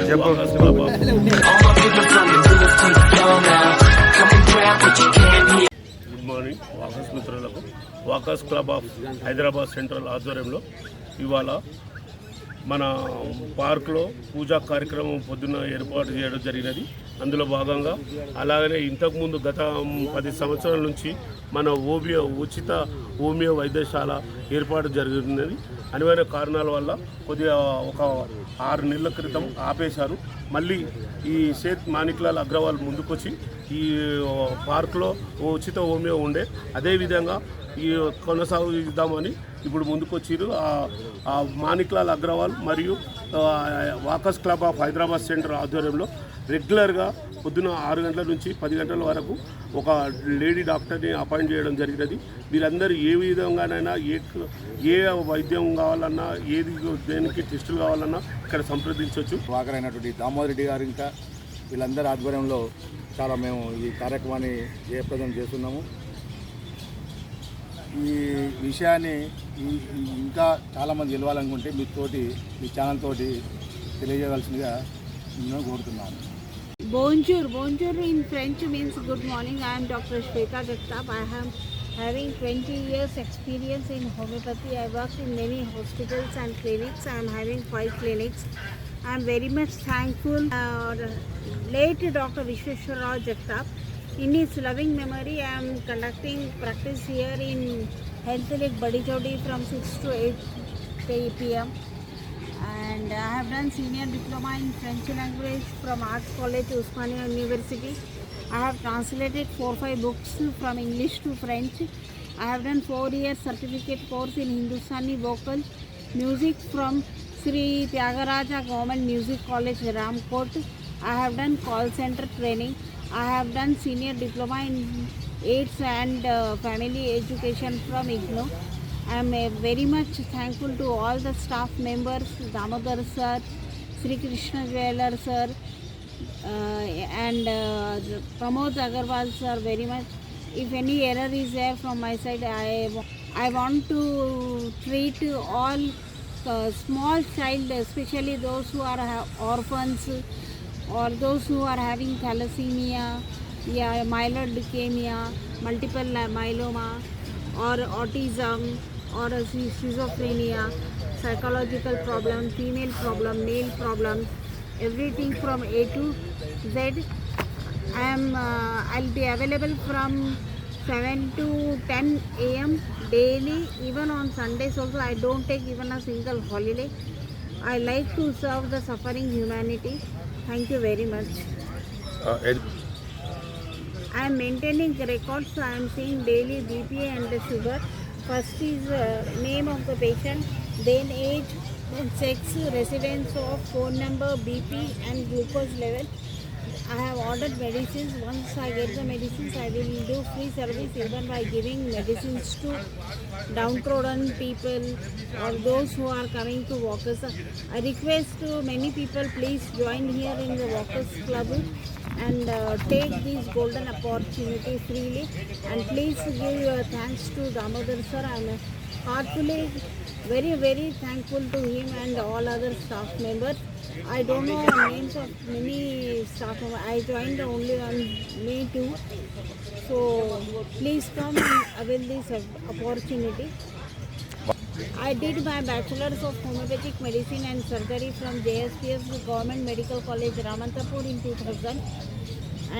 చెప్పు. Good morning walkers మిత్రులకు. Walkers club of Hyderabad central ఆధ్వర్యంలో ఇవాళ మన పార్క్లో పూజా కార్యక్రమం పొద్దున్న ఏర్పాటు చేయడం జరిగినది. అందులో భాగంగా అలాగనే ఇంతకుముందు గత 10 సంవత్సరాల నుంచి మన ఉచిత హోమియో వైద్యశాల ఏర్పాటు జరుగుతున్నది. అనివార్య కారణాల వల్ల కొద్దిగా ఒక 6 నెలల క్రితం ఆపేశారు. మళ్ళీ ఈ సేత్ మాణిక్లాల్ అగ్రవాల్ ముందుకొచ్చి ఈ పార్క్లో ఉచిత హోమియో ఉండే అదేవిధంగా ఈ కొనసాగిద్దామని ఇప్పుడు ముందుకొచ్చిరు. ఆ మాణిక్లాల్ అగ్రవాల్ మరియు walkers club of Hyderabad centre ఆధ్వర్యంలో రెగ్యులర్గా పొద్దున 6 గంటల నుంచి 10 గంటల వరకు ఒక లేడీ డాక్టర్ని అపాయింట్ చేయడం జరిగినది. వీరందరూ ఏ విధంగానైనా ఏ వైద్యం కావాలన్నా దేనికి టెస్టులు కావాలన్నా ఇక్కడ సంప్రదించవచ్చు. వాకర్ అయినటువంటి దామోదర్ రెడ్డి గారు ఇంకా వీళ్ళందరి ఆధ్వర్యంలో చాలా మేము ఈ కార్యక్రమాన్ని జయప్రదం చేస్తున్నాము. ఈ విషయాన్ని ఇంకా చాలామంది గెలవాలనుకుంటే మీ ఛానల్ తోటి తెలియజేయవలసిందిగా నేను కోరుతున్నాను. Bonjour. Bonjour in French means good morning. I am Dr. Shweta Jagtap. I am having 20 years experience in homeopathy. I work in many hospitals and clinics. I am having 5 clinics. I am very much thankful late Dr. Vishweshwara Jagtap. In his loving memory, I am conducting practice here in Health Lake Badichodi from 6 to 8 p.m. And I have done senior diploma in French language from Arts College, Osmania University. I have translated 4-5 books from English to French. I have done 4-year certificate course in Hindustani vocal music from Sri Tyagaraja Government Music College, Ramkot. I have done call center training. I have done senior diploma in AIDS and family education from IGNOU. I am very much thankful to all the staff members, Damodar sir, Sri Krishna Jeweler sir, and Pramod Agarwal sir very much. If any error is there from my side, I want to treat all small child, especially those who are orphans or those who are having thalassemia, myeloid leukemia, multiple myeloma, or autism, or schizophrenia, psychological problem, female problem, male problem, everything from A to Z. I'll be available from 7 to 10 a.m. daily. Even on Sundays also, I don't take even a single holiday. I like to serve the suffering humanity. Thank you very much. I am maintaining records. I am seeing daily BP and the sugar. First is name of the patient, then age, then sex, residence of phone number, BP and glucose level. I have ordered medicines. Once I get the medicines, I will do free service even by giving medicines to downtrodden people or those who are coming to walkers. I request to many people, please join here in the Walkers Club and take this golden opportunity freely, and please give your thanks to Damodar sir. I am heartfully very thankful to him and all other staff members. I don't know names of many staff members. I joined only on May 2, so please come and avail this opportunity. I did my bachelor's of homeopathic medicine and surgery from JSPS Government Medical College, Ramantapur in 2000,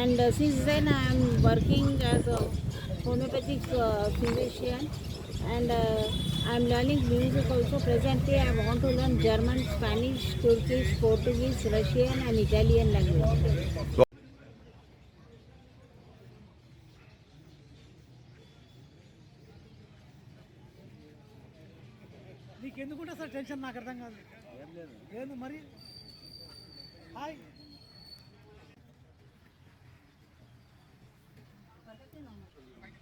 and since then I am working as a homeopathic physician, and I am learning music also. Presently I want to learn German, Spanish, Turkish, Portuguese, Russian and Italian language. నీకెందుకుంటే sir tension? నాకు అర్థం కాదు. ఏంది మరి? Hi,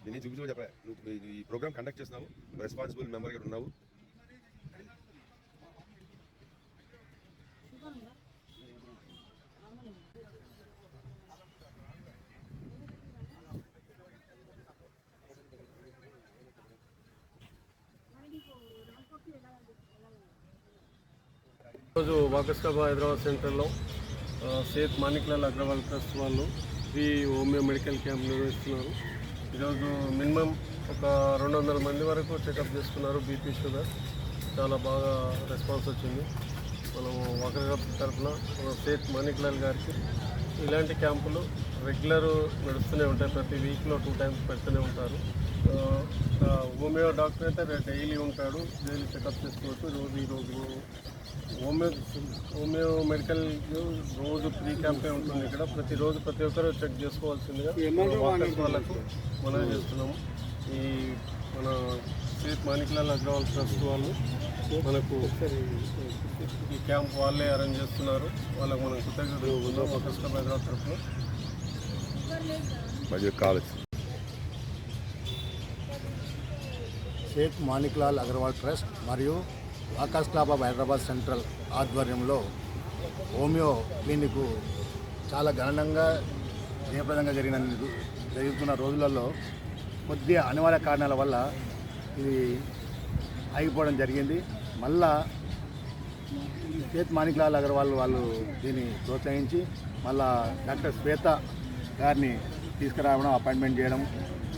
నేను చూపించు చెప్పలే. నువ్వు ఈ ప్రోగ్రామ్ కండక్ట్ చేస్తున్నావు, రెస్పాన్సిబుల్ మెంబర్గా ఉన్నావు. ఈరోజు వాకర్స్ క్లబ్ హైదరాబాద్ సెంటర్లో సేత్ మాణిక్లాల్ అగర్వాల్ ట్రస్ట్ వాళ్ళు ఫ్రీ హోమియో మెడికల్ క్యాంప్ నిర్వహిస్తున్నారు. ఈరోజు మినిమం ఒక 200 మంది వరకు చెకప్ చేసుకున్నారు. బీపీ, షుగర్ చాలా బాగా రెస్పాన్స్ వచ్చింది. మనము వాకర్ క్లబ్ తరఫున సేత్ మాణిక్లాల్ గారికి ఇలాంటి క్యాంపులు రెగ్యులర్ నడుస్తూనే ఉంటాయి. ప్రతి వీక్లో 2 times పెడుతూనే ఉంటారు. హోమియో డాక్టర్ అయితే డైలీ ఉంటాడు, డైలీ చెకప్ చేసుకోవచ్చు. ఈరోజు హోమియో మెడికల్ రోజు ఫ్రీ క్యాంపే ఉంటుంది. ఇక్కడ ప్రతిరోజు ప్రతి ఒక్కరు చెక్ చేసుకోవాల్సిందిగా వాకర్స్ వాళ్ళకు మనం చేస్తున్నాము. ఈ మన సేత్ మాణిక్లాల్ అగర్వాల్ ట్రస్ట్ వాళ్ళు మనకు ఈ క్యాంప్ వాళ్ళే అరేంజ్ చేస్తున్నారు. వాళ్ళకు మనం కృతజ్ఞతలు తెలుపుతున్నాం వాకర్స్ క్లబ్ హైదరాబాద్ తరఫున. సేత్ మాణిక్లాల్ అగర్వాల్ ట్రస్ట్ మరియు walkers club of Hyderabad central ఆధ్వర్యంలో హోమియో క్లినిక్ చాలా ఘనంగా జయప్రదంగా జరుగుతున్న రోజులలో కొద్దిగా అనివార్య కారణాల వల్ల ఇది ఆగిపోవడం జరిగింది. మళ్ళా సేత్ మాణిక్లాల్ అగర్వాల్ వాళ్ళు దీన్ని ప్రోత్సహించి మళ్ళా డాక్టర్ శ్వేత గారిని తీసుకురావడం, అపాయింట్మెంట్ చేయడం,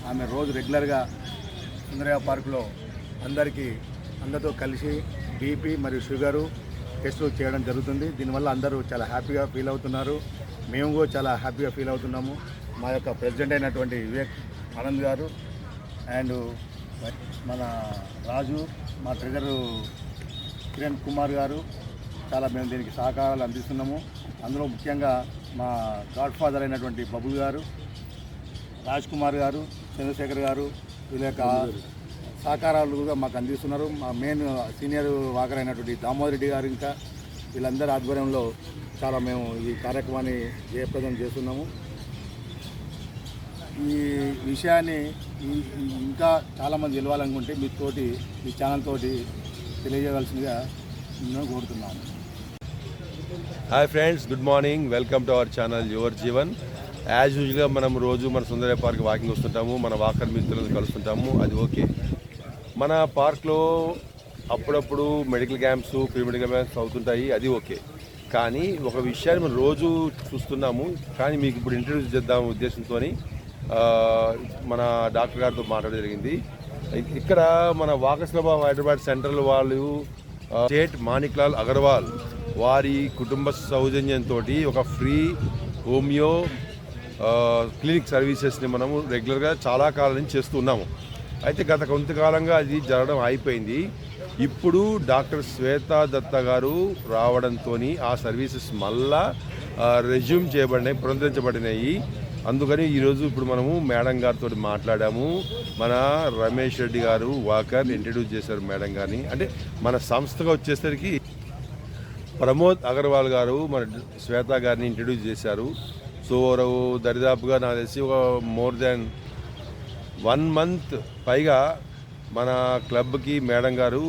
ఆమె రోజు రెగ్యులర్గా సుందరయ్య పార్కులో అందరితో కలిసి బీపీ మరియు షుగరు టెస్టులు చేయడం జరుగుతుంది. దీనివల్ల అందరూ చాలా హ్యాపీగా ఫీల్ అవుతున్నారు. మేము కూడా చాలా హ్యాపీగా ఫీల్ అవుతున్నాము. మా యొక్క ప్రెసిడెంట్ అయినటువంటి వివేక్ ఆనంద్ గారు అండ్ మన రాజు, మా ట్రెజరు కిరణ్ కుమార్ గారు చాలా మేము దీనికి సహకారాలు అందిస్తున్నాము. అందులో ముఖ్యంగా మా గాడ్ ఫాదర్ అయినటువంటి బబుల్ గారు, రాజ్ కుమార్ గారు, చంద్రశేఖర్ గారు వీళ్ళ యొక్క సహకారాలుగా మాకు అందిస్తున్నారు. మా మెయిన్ సీనియర్ వాకర్ అయినటువంటి దామోదర్ రెడ్డి గారు ఇంకా వీళ్ళందరి ఆధ్వర్యంలో చాలా మేము ఈ కార్యక్రమాన్ని జయప్రదం చేస్తున్నాము. ఈ విషయాన్ని ఇంకా చాలామంది గెలవాలనుకుంటే మీ ఛానల్ తోటి తెలియజేయవలసిందిగా మేము కోరుతున్నాము. Hi friends, good morning. Welcome to our channel your Jeevan. As యూజువల్గా మనం రోజు మన సుందరయ్య పార్క్ వాకింగ్ వస్తుంటాము, మన వాకర్ మిత్రులను కలుస్తుంటాము. అది ఓకే. మన పార్క్లో అప్పుడప్పుడు medical camps, pre medical camps అవుతుంటాయి. అది ఓకే. కానీ ఒక విషయాన్ని మనం రోజు చూస్తున్నాము. కానీ మీకు ఇప్పుడు ఇంట్రడ్యూస్ చేద్దాం ఉద్దేశంతో మన డాక్టర్ గారితో మాట్లాడడం జరిగింది. ఇక్కడ మన walkers club of Hyderabad central వాళ్ళు సేత్ మాణిక్లాల్ అగర్వాల్ వారి కుటుంబ సౌజన్యంతో ఒక ఫ్రీ హోమియో క్లినిక్ సర్వీసెస్ని మనము రెగ్యులర్గా చాలా కాలం నుంచి చేస్తున్నాము. అయితే గత కొంతకాలంగా అది జరగడం అయిపోయింది. ఇప్పుడు డాక్టర్ శ్వేతా దత్తా గారు రావడంతో ఆ సర్వీసెస్ మళ్ళా రెజ్యూమ్ చేయబడినాయి, పునరుద్ధరించబడినాయి. అందుకని ఈరోజు ఇప్పుడు మనము మేడం గారితో మాట్లాడాము. మన రమేష్ రెడ్డి గారు వాకర్ ఇంట్రడ్యూస్ చేశారు మేడం గారిని. అంటే మన సంస్థగా వచ్చేసరికి ప్రమోద్ అగర్వాల్ గారు మన శ్వేత గారిని ఇంట్రడ్యూస్ చేశారు. సో దరిదాపుగా నాకు తెలిసి ఒక మోర్ దాన్ 1 month పైగా మన క్లబ్కి మేడం గారు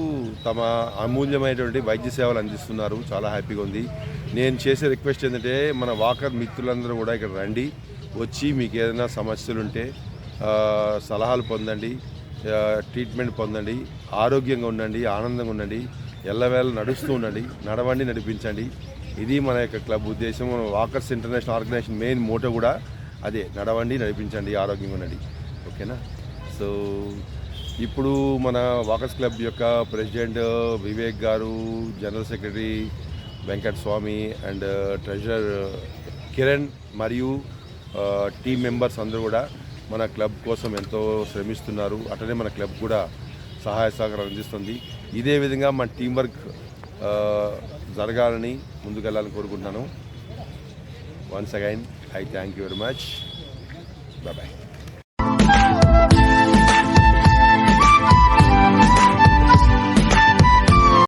తమ అమూల్యమైనటువంటి వైద్య సేవలు అందిస్తున్నారు. చాలా హ్యాపీగా ఉంది. నేను చేసే రిక్వెస్ట్ ఏంటంటే మన వాకర్ మిత్రులందరూ కూడా ఇక్కడ రండి, వచ్చి మీకు ఏదైనా సమస్యలు ఉంటే సలహాలు పొందండి, ట్రీట్మెంట్ పొందండి, ఆరోగ్యంగా ఉండండి, ఆనందంగా ఉండండి, ఎల్లవేళ నడుస్తూ ఉండండి, నడవండి, నడిపించండి. ఇది మన యొక్క క్లబ్ ఉద్దేశం. Walkers international organisation main motto కూడా అదే, నడవండి, నడిపించండి, ఆరోగ్యంగా ఉండండి. ఓకేనా? సో ఇప్పుడు మన వాకర్స్ క్లబ్ యొక్క president Vivek garu, general secretary Venkat Swami and treasurer Kiran మరియు టీమ్ మెంబర్స్ అందరూ కూడా మన క్లబ్ కోసం ఎంతో శ్రమిస్తున్నారు. అట్లనే మన క్లబ్ కూడా సహాయ సహకారం అందిస్తుంది. ఇదే విధంగా మన టీం వర్క్ జరగాలని, ముందుకెళ్ళాలని కోరుకుంటున్నాను. Once again I thank you very much. Bye.